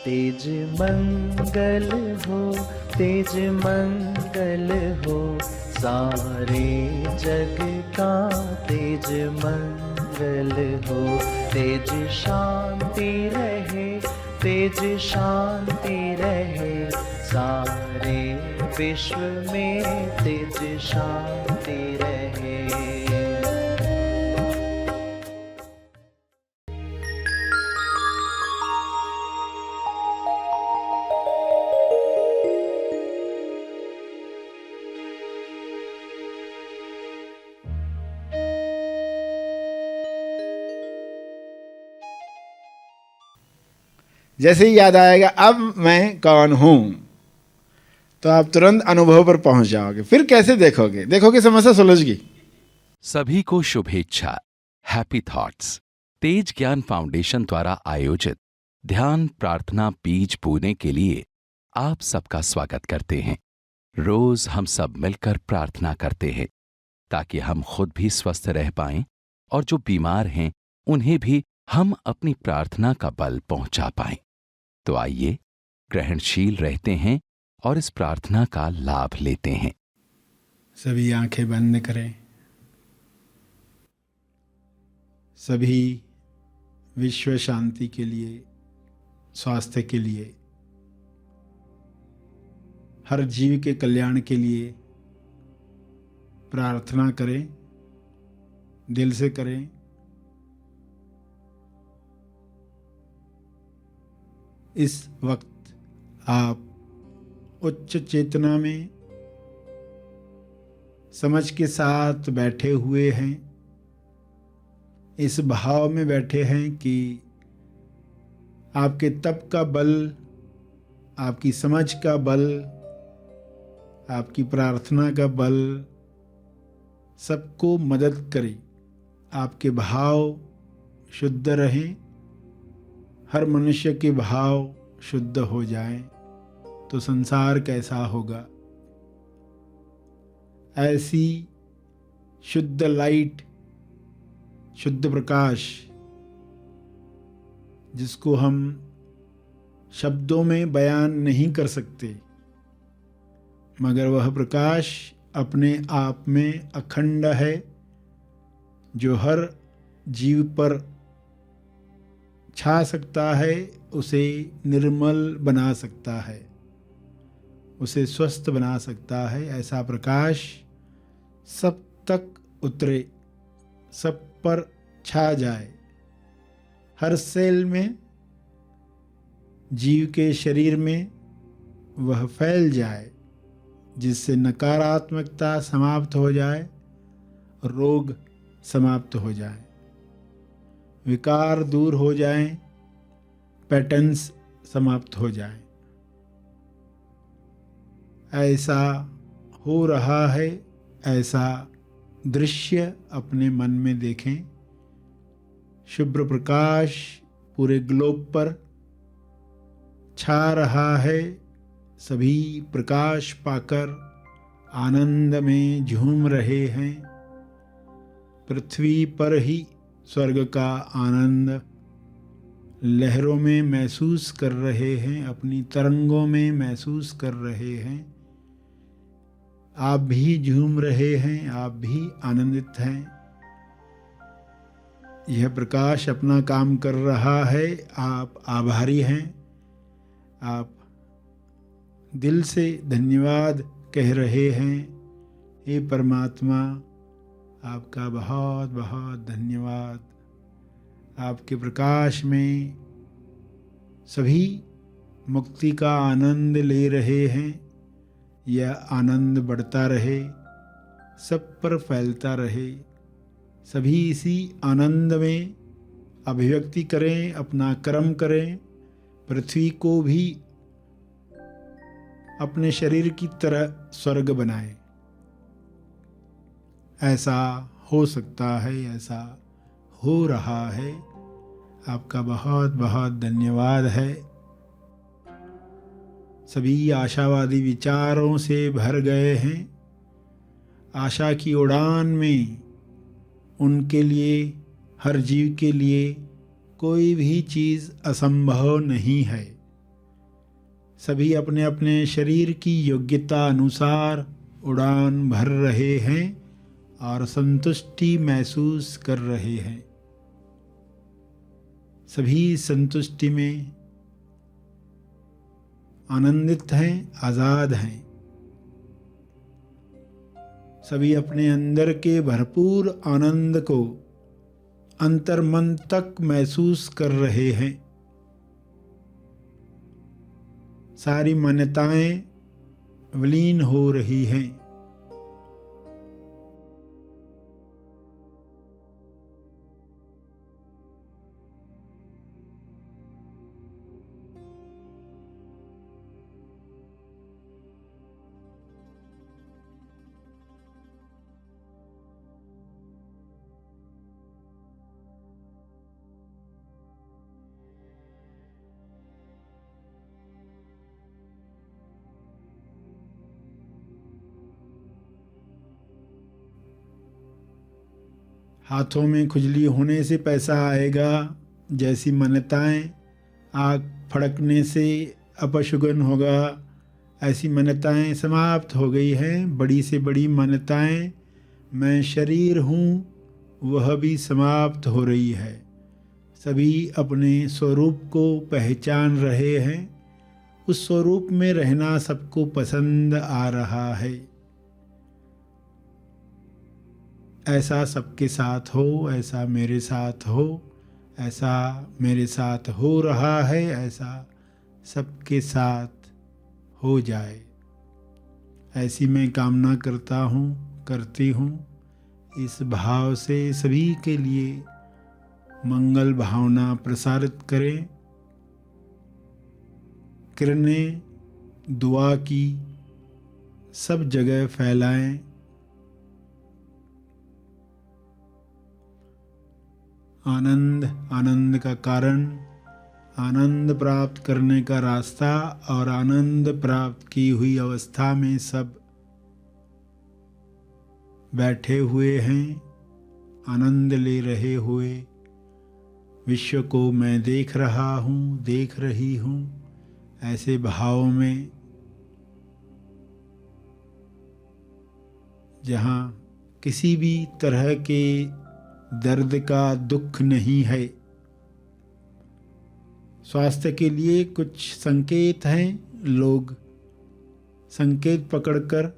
तेज मंगल हो, तेज मंगल हो, सारे जग का तेज मंगल हो। तेज शांति रहे, तेज शांति रहे, सारे विश्व में तेज शांति रहे। जैसे ही याद आएगा अब मैं कौन हूं, तो आप तुरंत अनुभव पर पहुंच जाओगे। फिर कैसे देखोगे? देखोगे समस्या सुलझ गई। सभी को शुभेच्छा, हैप्पी थॉट्स। तेज ज्ञान फाउंडेशन द्वारा आयोजित ध्यान प्रार्थना बीज बोने के लिए आप सबका स्वागत करते हैं। रोज हम सब मिलकर प्रार्थना करते हैं ताकि हम खुद भी स्वस्थ रह पाएं और जो बीमार हैं उन्हें भी हम अपनी प्रार्थना का बल पहुंचा पाएं। तो आइए ग्रहणशील रहते हैं और इस प्रार्थना का लाभ लेते हैं। सभी आंखें बंद करें। सभी विश्व शांति के लिए, स्वास्थ्य के लिए, हर जीव के कल्याण के लिए प्रार्थना करें, दिल से करें। इस वक्त आप उच्च चेतना में समझ के साथ बैठे हुए हैं। इस भाव में बैठे हैं कि आपके तप का बल, आपकी समझ का बल, आपकी प्रार्थना का बल सबको मदद करे। आपके भाव शुद्ध रहें, हर मनुष्य के भाव शुद्ध हो जाएं, तो संसार कैसा होगा। ऐसी शुद्ध लाइट, शुद्ध प्रकाश, जिसको हम शब्दों में बयान नहीं कर सकते, मगर वह प्रकाश अपने आप में अखंड है, जो हर जीव पर छा सकता है, उसे निर्मल बना सकता है, उसे स्वस्थ बना सकता है। ऐसा प्रकाश सब तक उतरे, सब पर छा जाए, हर सेल में, जीव के शरीर में वह फैल जाए, जिससे नकारात्मकता समाप्त हो जाए, रोग समाप्त हो जाए, विकार दूर हो जाएं, पैटर्न्स समाप्त हो जाएं। ऐसा हो रहा है, ऐसा दृश्य अपने मन में देखें। शुभ्र प्रकाश पूरे ग्लोब पर छा रहा है। सभी प्रकाश पाकर आनंद में झूम रहे हैं। पृथ्वी पर ही स्वर्ग का आनंद लहरों में महसूस कर रहे हैं, अपनी तरंगों में महसूस कर रहे हैं। आप भी झूम रहे हैं, आप भी आनंदित हैं। यह प्रकाश अपना काम कर रहा है, आप आभारी हैं। आप दिल से धन्यवाद कह रहे हैं। हे परमात्मा, आपका बहुत बहुत धन्यवाद। आपके प्रकाश में सभी मुक्ति का आनंद ले रहे हैं। यह आनंद बढ़ता रहे, सब पर फैलता रहे। सभी इसी आनंद में अभिव्यक्ति करें, अपना कर्म करें। पृथ्वी को भी अपने शरीर की तरह स्वर्ग बनाएं। ऐसा हो सकता है, ऐसा हो रहा है। आपका बहुत बहुत धन्यवाद है। सभी आशावादी विचारों से भर गए हैं। आशा की उड़ान में उनके लिए, हर जीव के लिए कोई भी चीज़ असंभव नहीं है। सभी अपने अपने शरीर की योग्यता अनुसार उड़ान भर रहे हैं और संतुष्टि महसूस कर रहे हैं। सभी संतुष्टि में आनंदित हैं, आज़ाद हैं। सभी अपने अंदर के भरपूर आनंद को अंतर्मन तक महसूस कर रहे हैं। सारी मान्यताएं विलीन हो रही हैं। हाथों में खुजली होने से पैसा आएगा जैसी मान्यताएं, आग फड़कने से अपशगुन होगा ऐसी मान्यताएं समाप्त हो गई हैं। बड़ी से बड़ी मान्यताएं, मैं शरीर हूँ, वह भी समाप्त हो रही है। सभी अपने स्वरूप को पहचान रहे हैं। उस स्वरूप में रहना सबको पसंद आ रहा है। ऐसा सबके साथ हो, ऐसा मेरे साथ हो, ऐसा मेरे साथ हो रहा है, ऐसा सबके साथ हो जाए, ऐसी मैं कामना करता हूँ, करती हूँ। इस भाव से सभी के लिए मंगल भावना प्रसारित करें। किरणें दुआ की सब जगह फैलाएं। आनंद, आनंद का कारण, आनंद प्राप्त करने का रास्ता और आनंद प्राप्त की हुई अवस्था में सब बैठे हुए हैं, आनंद ले रहे हुए। विश्व को मैं देख रहा हूँ, देख रही हूँ, ऐसे भाव में जहाँ किसी भी तरह के दर्द का दुख नहीं है। स्वास्थ्य के लिए कुछ संकेत हैं। लोग संकेत पकड़कर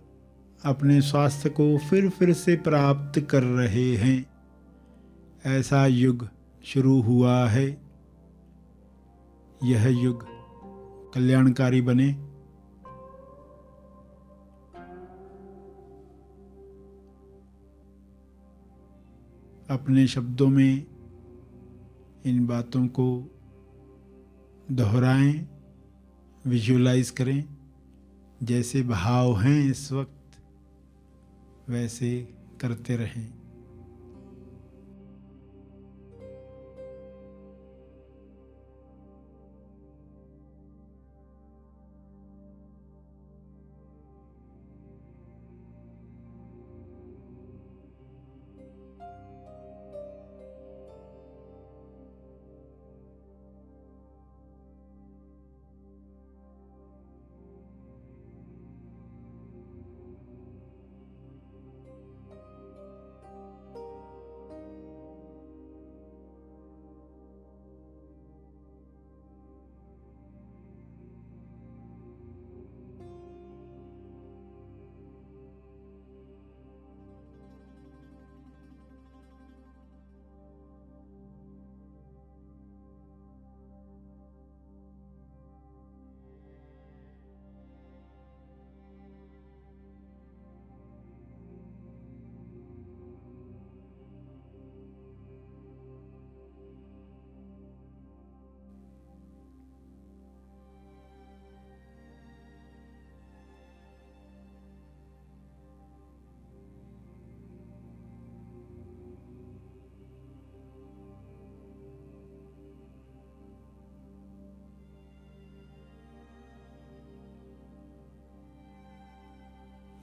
अपने स्वास्थ्य को फिर से प्राप्त कर रहे हैं। ऐसा युग शुरू हुआ है। यह युग कल्याणकारी बने। अपने शब्दों में इन बातों को दोहराएं, विजुअलाइज करें। जैसे भाव हैं इस वक्त वैसे करते रहें।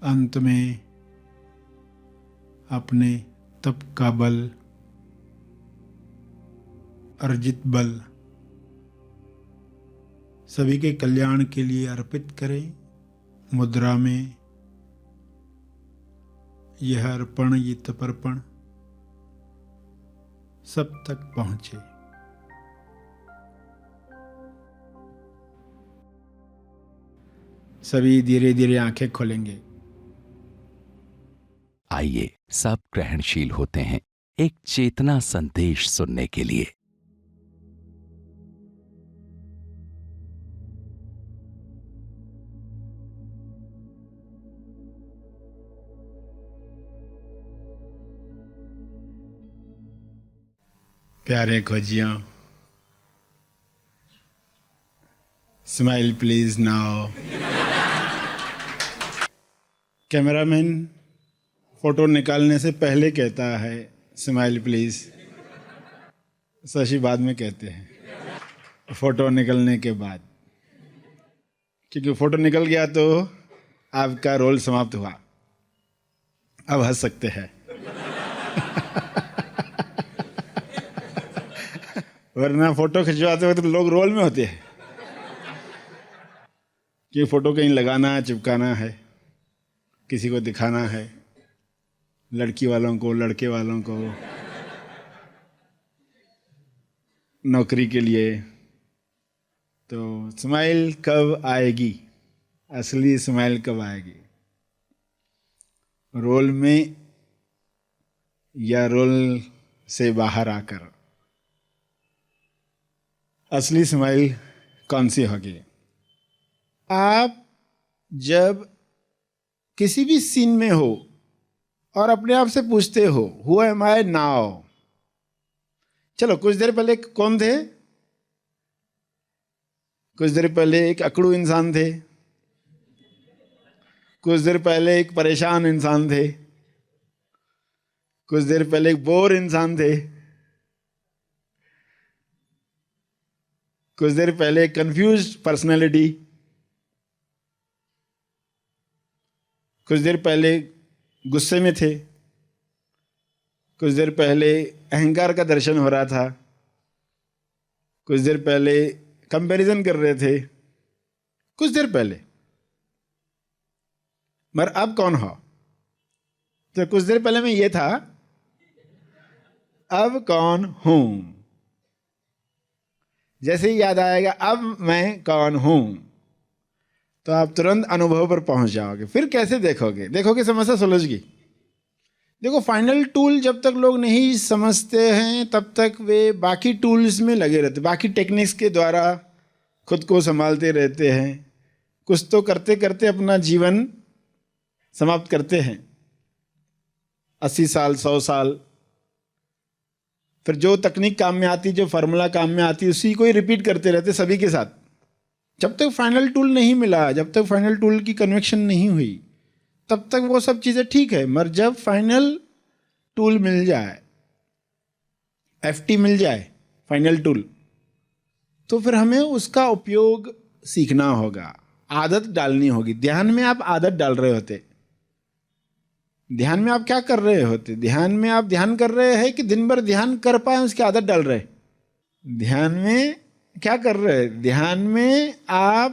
अंत में अपने तप का बल, अर्जित बल सभी के कल्याण के लिए अर्पित करें। मुद्रा में यह अर्पण, ये तपर्पण सब तक पहुंचे। सभी धीरे धीरे आंखें खोलेंगे। आइए सब ग्रहणशील होते हैं एक चेतना संदेश सुनने के लिए। प्यारे खोजियों, smile please now. Cameraman photo निकालने से पहले कहता है स्माइल प्लीज, शशि बाद में कहते हैं फोटो निकलने के बाद, क्योंकि फोटो निकल गया तो आपका रोल समाप्त हुआ। अब हंस सकते हैं। वरना फोटो खिंचवाते वक्त तो लोग रोल में होते हैं कि फोटो कहीं लगाना है, चिपकाना है, किसी को दिखाना है, लड़की वालों को, लड़के वालों को, नौकरी के लिए। तो स्माइल कब आएगी, असली स्माइल कब आएगी? रोल में या रोल से बाहर आकर असली स्माइल कौन सी होगी? आप जब किसी भी सीन में हो और अपने आप से पूछते हो हु एम आई नाउ। चलो कुछ देर पहले कौन थे? कुछ देर पहले एक अकड़ू इंसान थे, कुछ देर पहले एक परेशान इंसान थे, कुछ देर पहले एक बोर इंसान थे, कुछ देर पहले एक कंफ्यूज्ड पर्सनैलिटी, कुछ देर पहले गुस्से में थे, कुछ देर पहले अहंकार का दर्शन हो रहा था, कुछ देर पहले कंपैरिजन कर रहे थे, कुछ देर पहले। मगर अब कौन हो? तो कुछ देर पहले मैं ये था, अब कौन हूं? जैसे ही याद आएगा अब मैं कौन हूं, तो आप तुरंत अनुभव पर पहुंच जाओगे। फिर कैसे देखोगे समस्या सुलझगी। देखो, फाइनल टूल जब तक लोग नहीं समझते हैं तब तक वे बाकी टूल्स में लगे रहते, बाकी टेक्निक्स के द्वारा खुद को संभालते रहते हैं। कुछ तो करते करते अपना जीवन समाप्त करते हैं, 80 साल 100 साल। फिर जो तकनीक काम में आती, जो फार्मूला काम में आती, उसी को ही रिपीट करते रहते सभी के साथ। जब तक फाइनल टूल नहीं मिला, जब तक फाइनल टूल की कन्वेक्शन नहीं हुई, तब तक वो सब चीज़ें ठीक है। मगर जब फाइनल टूल मिल जाए, FT मिल जाए, फाइनल टूल, तो फिर हमें उसका उपयोग सीखना होगा, आदत डालनी होगी। ध्यान में आप आदत डाल रहे होते, ध्यान में आप क्या कर रहे होते? ध्यान में आप ध्यान कर रहे हैं कि दिन भर ध्यान कर पाए उसकी आदत डाल रहे। ध्यान में क्या कर रहे हैं? ध्यान में आप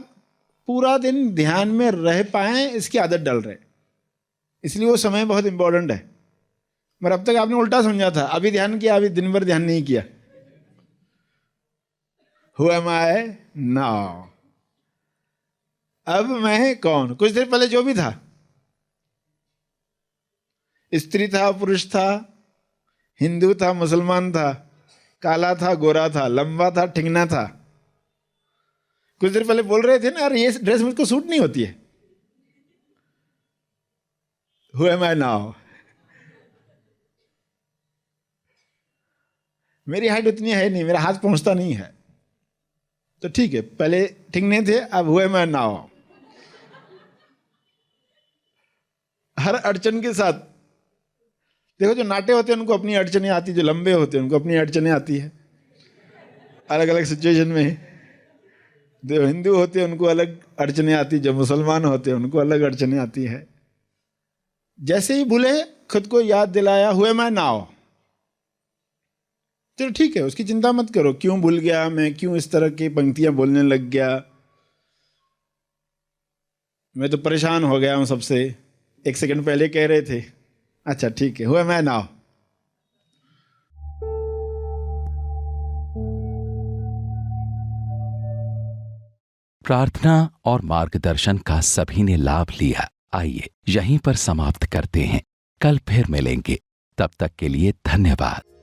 पूरा दिन ध्यान में रह पाए इसकी आदत डाल रहे। इसलिए वो समय बहुत इंपॉर्टेंट है। मगर अब तक आपने उल्टा समझा था, अभी ध्यान किया, अभी दिन भर ध्यान नहीं किया। हु एम आई नाउ, अब मैं कौन? कुछ देर पहले जो भी था, स्त्री था, पुरुष था, हिंदू था, मुसलमान था, काला था, गोरा था, लंबा था, ठिंगना था। कुछ देर पहले बोल रहे थे ना, अरे ये ड्रेस मुझको सूट नहीं होती है। Who am I now? मेरी हाइट उतनी है नहीं, मेरा हाथ पहुंचता नहीं है, तो ठीक है, पहले ठिंगने थे, अब हु एम आई नाउ? हर अड़चन के साथ देखो, जो नाटे होते हैं उनको अपनी अड़चनें आती, जो लंबे होते हैं उनको अपनी अड़चनें आती है अलग अलग सिचुएशन में। जो हिंदू होते हैं उनको अलग अड़चनें आती, जो मुसलमान होते हैं उनको अलग अड़चनें आती है। जैसे ही भूले, खुद को याद दिलाया हु एम आई नाउ, चलो ठीक है, उसकी चिंता मत करो। क्यों भूल गया मैं, क्यों इस तरह की पंक्तियां बोलने लग गया, मैं तो परेशान हो गया हूँ सबसे। 1 सेकंड पहले कह रहे थे। अच्छा ठीक है, हुआ मैं नाउ। प्रार्थना और मार्गदर्शन का सभी ने लाभ लिया। आइए यहीं पर समाप्त करते हैं। कल फिर मिलेंगे। तब तक के लिए धन्यवाद।